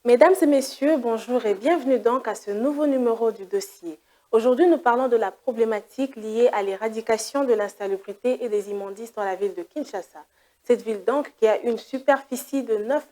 Mesdames et messieurs, bonjour et bienvenue donc à ce nouveau numéro du dossier. Aujourd'hui, nous parlons de la problématique liée à l'éradication de l'insalubrité et des immondices dans la ville de Kinshasa. Cette ville donc qui a une superficie de 9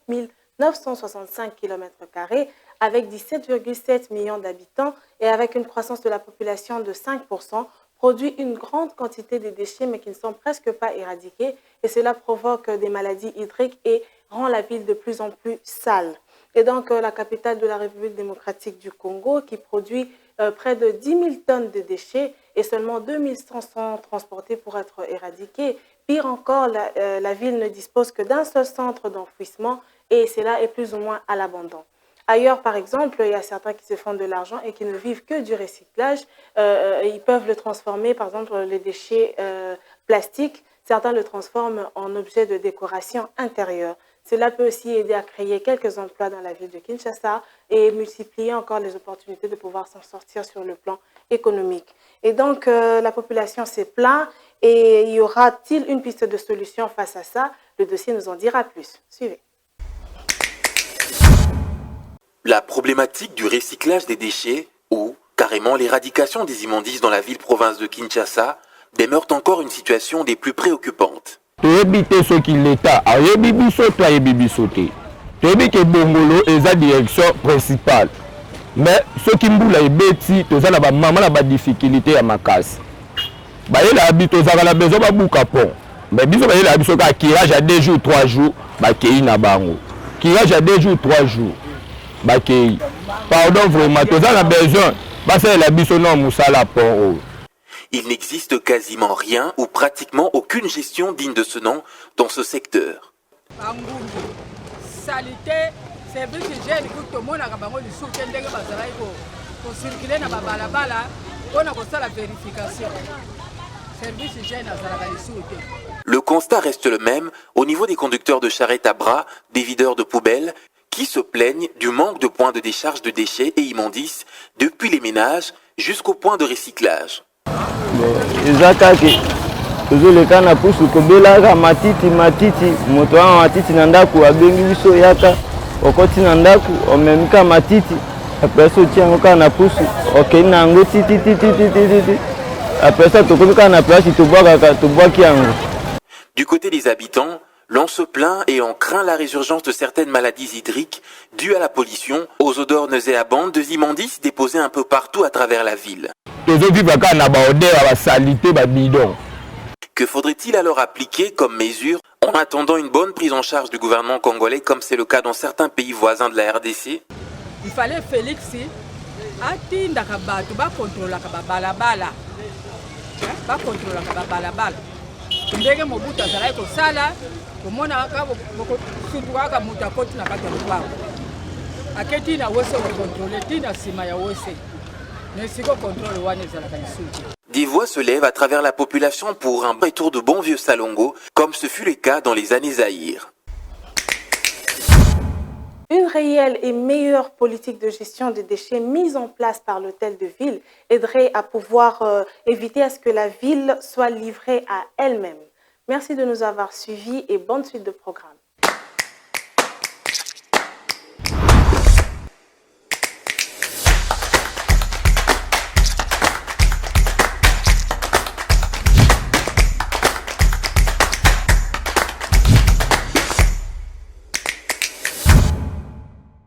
965 km² avec 17,7 millions d'habitants et avec une croissance de la population de 5%, produit une grande quantité de déchets mais qui ne sont presque pas éradiqués et cela provoque des maladies hydriques et rend la ville de plus en plus sale. Et donc, la capitale de la République démocratique du Congo qui produit près de 10 000 tonnes de déchets et seulement 2 100 sont transportés pour être éradiqués. Pire encore, la ville ne dispose que d'un seul centre d'enfouissement et cela est plus ou moins à l'abandon. Ailleurs, par exemple, il y a certains qui se font de l'argent et qui ne vivent que du recyclage. Ils peuvent le transformer, par exemple, les déchets plastiques, certains le transforment en objet de décoration intérieure. Cela peut aussi aider à créer quelques emplois dans la ville de Kinshasa et multiplier encore les opportunités de pouvoir s'en sortir sur le plan économique. Et donc, la population s'est plainte et y aura-t-il une piste de solution face à ça? Le dossier nous en dira plus. Suivez. La problématique du recyclage des déchets ou carrément l'éradication des immondices dans la ville-province de Kinshasa demeure encore une situation des plus préoccupantes. toyebi te soki l'État ayebi biso to ayebi biso te toyebi ke bongolo eza direction principale mais soki mbula ebeti toza na bamama na badifficulté ya makasi bayelaka biso tozalaka na besoin babuka pont mais biso bayelaka biso kaka kirage ya 2 jours 3 jours bakei na bango kirage ya 2 jours 3 jours bakei pardon vraiment toza na besoin basalela biso na mosala pont oyo. Il n'existe quasiment rien ou pratiquement aucune gestion digne de ce nom dans ce secteur. Le constat reste le même au niveau des conducteurs de charrettes à bras, des videurs de poubelles, qui se plaignent du manque de points de décharge de déchets et immondices depuis les ménages jusqu'au point de recyclage. eza kaka tozoleka na pusu kobelaka matiti moto wana matiti na ndako abengi biso yaka okoti na ndako omemika matiti apres otia yango kaka na pusu okei na yango titititititi apres ça tokomi kaka na place tobwaki yango. Du côté des habitants, l'on se plaint et on craint la résurgence de certaines maladies hydriques dues à la pollution, aux odeurs nauséabondes de immondices déposés un peu partout à travers la ville. Que faudrait-il alors appliquer comme mesure en attendant une bonne prise en charge du gouvernement congolais comme c'est le cas dans certains pays voisins de la RDC? Il fallait Félix atindaka bato bakontrolaka babalabala ndenge mobutu azalaki kosala komonaka sutu kaka moto akoti na kati ya lopango aketi na wese kokontrole ti na nsima ya wese nesiko kontrole wana ezalaka lisusu. Des voix se lèvent à travers la population pour un retour de bon vieux Salongo, comme ce fut le cas dans les années Zaïre. Une réelle et meilleure politique de gestion des déchets mise en place par l'hôtel de ville aiderait à pouvoir éviter à ce que la ville soit livrée à elle-même. Merci de nous avoir suivis et bonne suite de programme.